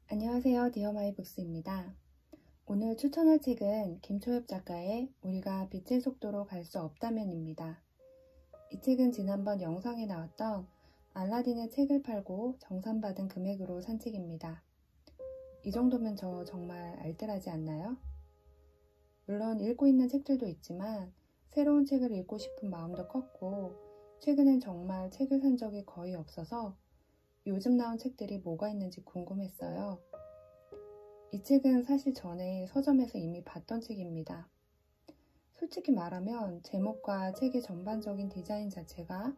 안녕하세요. 디어마이북스입니다. 오늘 추천할 책은 김초엽 작가의 우리가 빛의 속도로 갈 수 없다면입니다. 이 책은 지난번 영상에 나왔던 알라딘의 책을 팔고 정산받은 금액으로 산 책입니다. 이 정도면 저 정말 알뜰하지 않나요? 물론 읽고 있는 책들도 있지만 새로운 책을 읽고 싶은 마음도 컸고 최근엔 정말 책을 산 적이 거의 없어서 요즘 나온 책들이 뭐가 있는지 궁금했어요. 이 책은 사실 전에 서점에서 이미 봤던 책입니다. 솔직히 말하면 제목과 책의 전반적인 디자인 자체가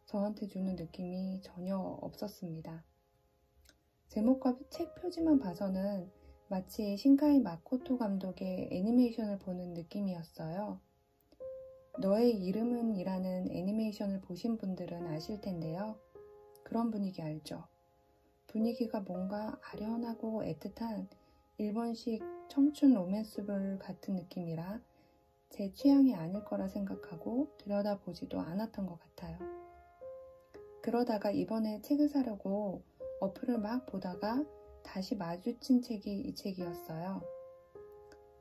저한테 주는 느낌이 전혀 없었습니다. 제목과 책 표지만 봐서는 마치 신카이 마코토 감독의 애니메이션을 보는 느낌이었어요. 너의 이름은 이라는 애니메이션을 보신 분들은 아실 텐데요. 그런 분위기 알죠? 분위기가 뭔가 아련하고 애틋한 일본식 청춘 로맨스물 같은 느낌이라 제 취향이 아닐 거라 생각하고 들여다보지도 않았던 것 같아요. 그러다가 이번에 책을 사려고 어플을 막 보다가 다시 마주친 책이 이 책이었어요.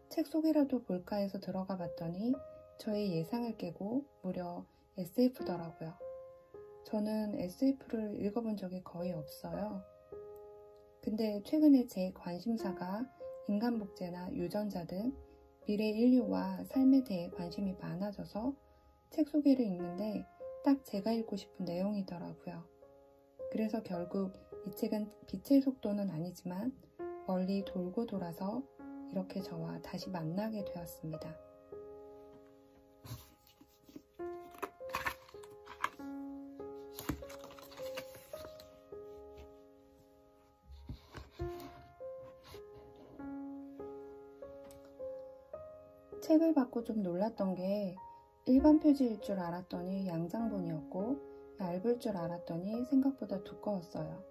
책 소개라도 볼까 해서 들어가 봤더니 저의 예상을 깨고 무려 SF더라고요. 저는 SF를 읽어본 적이 거의 없어요. 근데 최근에 제 관심사가 인간복제나 유전자 등 미래 인류와 삶에 대해 관심이 많아져서 책 소개를 읽는데 딱 제가 읽고 싶은 내용이더라고요. 그래서 결국 이 책은 빛의 속도는 아니지만 멀리 돌고 돌아서 이렇게 저와 다시 만나게 되었습니다. 책을 받고 좀 놀랐던 게 일반 표지일 줄 알았더니 양장본이었고 얇을 줄 알았더니 생각보다 두꺼웠어요.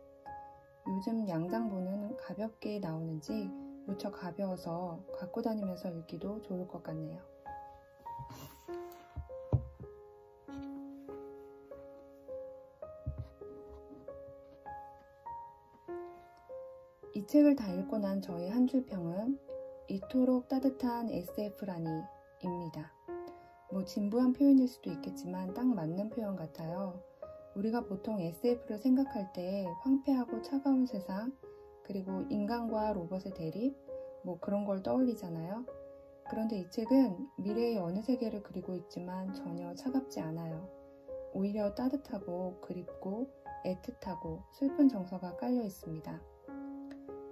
요즘 양장본은 가볍게 나오는지 무척 가벼워서 갖고 다니면서 읽기도 좋을 것 같네요. 이 책을 다 읽고 난 저의 한 줄 평은 이토록 따뜻한 SF라니 입니다. 뭐 진부한 표현일 수도 있겠지만 딱 맞는 표현 같아요. 우리가 보통 SF를 생각할 때 황폐하고 차가운 세상, 그리고 인간과 로봇의 대립, 뭐 그런 걸 떠올리잖아요. 그런데 이 책은 미래의 어느 세계를 그리고 있지만 전혀 차갑지 않아요. 오히려 따뜻하고 그립고 애틋하고 슬픈 정서가 깔려 있습니다.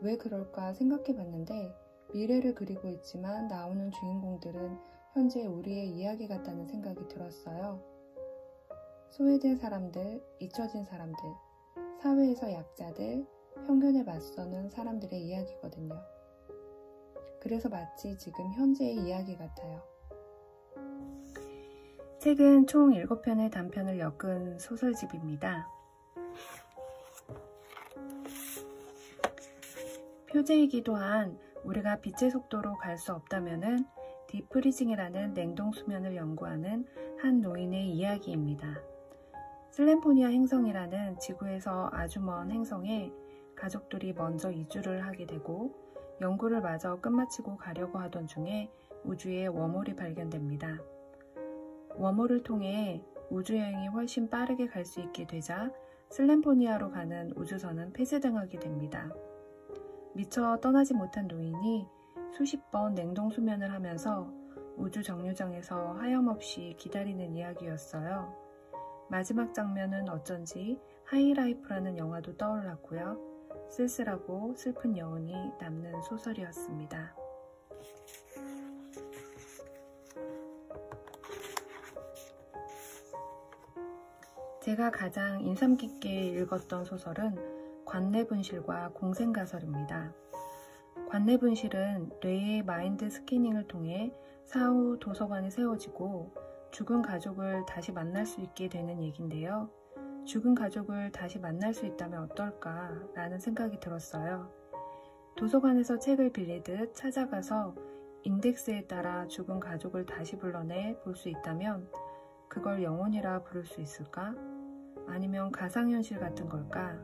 왜 그럴까 생각해 봤는데 미래를 그리고 있지만 나오는 주인공들은 현재 우리의 이야기 같다는 생각이 들었어요. 소외된 사람들, 잊혀진 사람들, 사회에서 약자들, 편견에 맞서는 사람들의 이야기거든요. 그래서 마치 지금 현재의 이야기 같아요. 책은 총 7편의 단편을 엮은 소설집입니다. 표제이기도 한 우리가 빛의 속도로 갈 수 없다면은 딥프리징이라는 냉동 수면을 연구하는 한 노인의 이야기입니다. 슬램포니아 행성이라는 지구에서 아주 먼 행성에 가족들이 먼저 이주를 하게 되고 연구를 마저 끝마치고 가려고 하던 중에 우주에 웜홀이 발견됩니다. 웜홀을 통해 우주여행이 훨씬 빠르게 갈 수 있게 되자 슬램포니아로 가는 우주선은 폐쇄당하게 됩니다. 미처 떠나지 못한 노인이 수십 번 냉동 수면을 하면서 우주 정류장에서 하염없이 기다리는 이야기였어요. 마지막 장면은 어쩐지 하이라이프라는 영화도 떠올랐고요. 쓸쓸하고 슬픈 여운이 남는 소설이었습니다. 제가 가장 인상 깊게 읽었던 소설은 관내분실과 공생가설입니다. 관내분실은 뇌의 마인드 스캐닝을 통해 사후 도서관이 세워지고 죽은 가족을 다시 만날 수 있게 되는 얘기인데요. 죽은 가족을 다시 만날 수 있다면 어떨까 라는 생각이 들었어요. 도서관에서 책을 빌리듯 찾아가서 인덱스에 따라 죽은 가족을 다시 불러내 볼 수 있다면 그걸 영혼이라 부를 수 있을까? 아니면 가상현실 같은 걸까?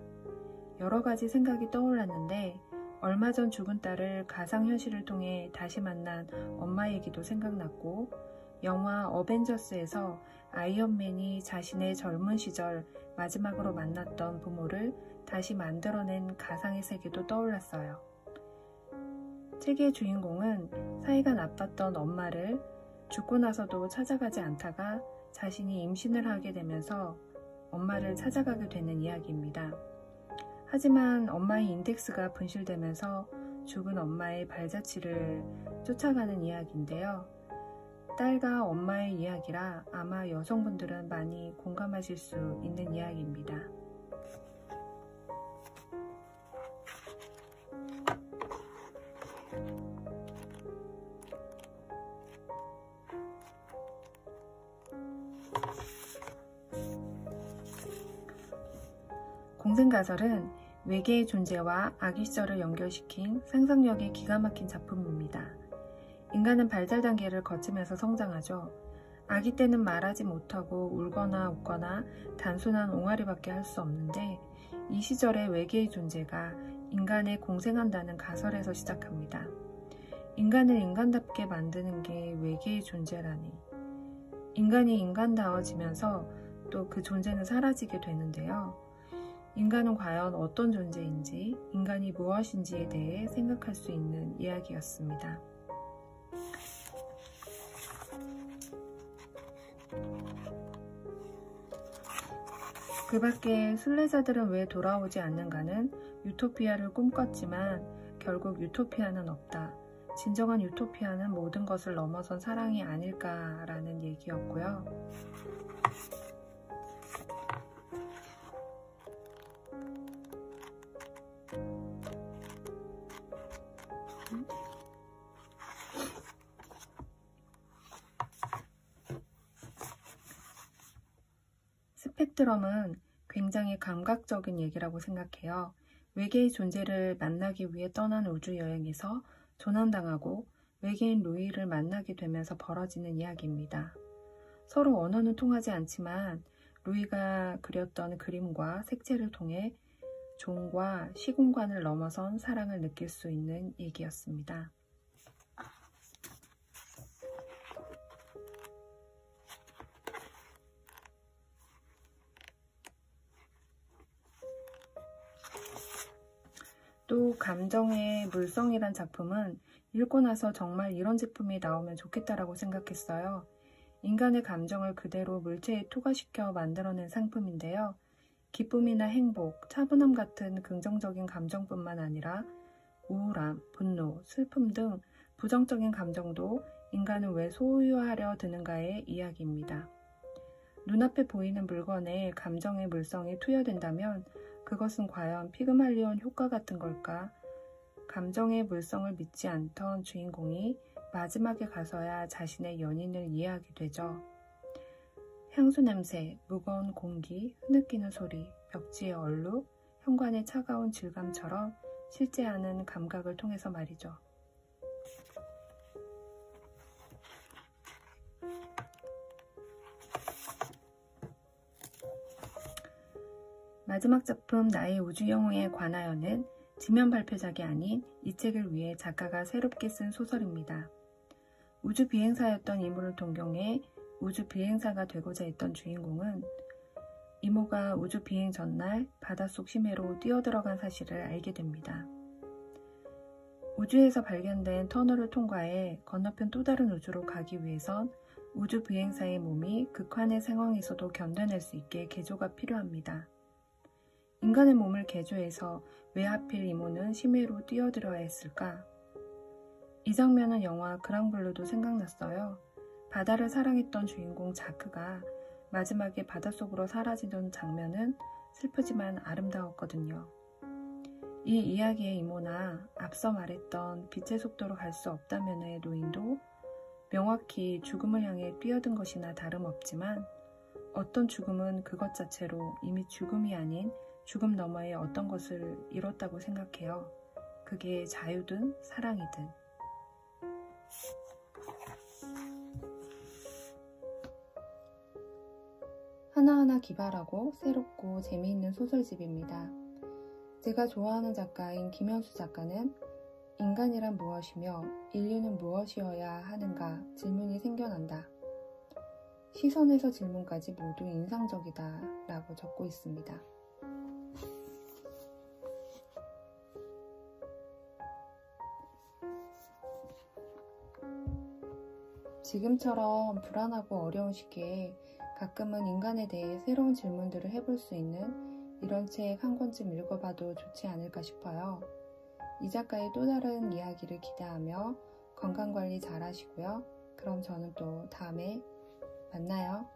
여러 가지 생각이 떠올랐는데 얼마 전 죽은 딸을 가상현실을 통해 다시 만난 엄마 얘기도 생각났고 영화 어벤져스에서 아이언맨이 자신의 젊은 시절 마지막으로 만났던 부모를 다시 만들어낸 가상의 세계도 떠올랐어요. 책의 주인공은 사이가 나빴던 엄마를 죽고 나서도 찾아가지 않다가 자신이 임신을 하게 되면서 엄마를 찾아가게 되는 이야기입니다. 하지만 엄마의 인덱스가 분실되면서 죽은 엄마의 발자취를 쫓아가는 이야기인데요. 딸과 엄마의 이야기라 아마 여성분들은 많이 공감하실 수 있는 이야기입니다. 공생가설은 외계의 존재와 아기 시절을 연결시킨 상상력이 기가 막힌 작품입니다. 인간은 발달 단계를 거치면서 성장하죠. 아기 때는 말하지 못하고 울거나 웃거나 단순한 옹알이밖에 할 수 없는데 이 시절의 외계의 존재가 인간에 공생한다는 가설에서 시작합니다. 인간을 인간답게 만드는 게 외계의 존재라니. 인간이 인간다워지면서 또 그 존재는 사라지게 되는데요. 인간은 과연 어떤 존재인지, 인간이 무엇인지에 대해 생각할 수 있는 이야기였습니다. 그 밖에 순례자들은 왜 돌아오지 않는가는 유토피아를 꿈꿨지만 결국 유토피아는 없다. 진정한 유토피아는 모든 것을 넘어선 사랑이 아닐까라는 얘기였고요. 스펙트럼은 굉장히 감각적인 얘기라고 생각해요. 외계의 존재를 만나기 위해 떠난 우주여행에서 조난당하고 외계인 루이를 만나게 되면서 벌어지는 이야기입니다. 서로 언어는 통하지 않지만 루이가 그렸던 그림과 색채를 통해 종과 시공간을 넘어선 사랑을 느낄 수 있는 얘기였습니다. 또 감정의 물성이란 작품은 읽고 나서 정말 이런 제품이 나오면 좋겠다라고 생각했어요. 인간의 감정을 그대로 물체에 투과시켜 만들어낸 상품인데요. 기쁨이나 행복, 차분함 같은 긍정적인 감정뿐만 아니라 우울함, 분노, 슬픔 등 부정적인 감정도 인간은 왜 소유하려 드는가의 이야기입니다. 눈앞에 보이는 물건에 감정의 물성이 투여된다면 그것은 과연 피그말리온 효과 같은 걸까? 감정의 물성을 믿지 않던 주인공이 마지막에 가서야 자신의 연인을 이해하게 되죠. 향수 냄새, 무거운 공기, 흐느끼는 소리, 벽지의 얼룩, 현관의 차가운 질감처럼 실제 아는 감각을 통해서 말이죠. 마지막 작품 나의 우주영웅에 관하여는 지면 발표작이 아닌 이 책을 위해 작가가 새롭게 쓴 소설입니다. 우주 비행사였던 이모를 동경해 우주 비행사가 되고자 했던 주인공은 이모가 우주 비행 전날 바닷속 심해로 뛰어들어간 사실을 알게 됩니다. 우주에서 발견된 터널을 통과해 건너편 또 다른 우주로 가기 위해선 우주 비행사의 몸이 극한의 상황에서도 견뎌낼 수 있게 개조가 필요합니다. 인간의 몸을 개조해서 왜 하필 이모는 심해로 뛰어들어야 했을까? 이 장면은 영화 그랑블루도 생각났어요. 바다를 사랑했던 주인공 자크가 마지막에 바닷속으로 사라지던 장면은 슬프지만 아름다웠거든요. 이 이야기의 이모나 앞서 말했던 빛의 속도로 갈 수 없다면의 노인도 명확히 죽음을 향해 뛰어든 것이나 다름없지만 어떤 죽음은 그것 자체로 이미 죽음이 아닌 죽음 너머의 어떤 것을 이뤘다고 생각해요. 그게 자유든 사랑이든. 하나하나 기발하고 새롭고 재미있는 소설집입니다. 제가 좋아하는 작가인 김현수 작가는 인간이란 무엇이며 인류는 무엇이어야 하는가 질문이 생겨난다. 시선에서 질문까지 모두 인상적이다 라고 적고 있습니다. 지금처럼 불안하고 어려운 시기에 가끔은 인간에 대해 새로운 질문들을 해볼 수 있는 이런 책 한 권쯤 읽어봐도 좋지 않을까 싶어요. 이 작가의 또 다른 이야기를 기대하며 건강관리 잘 하시고요. 그럼 저는 또 다음에 만나요.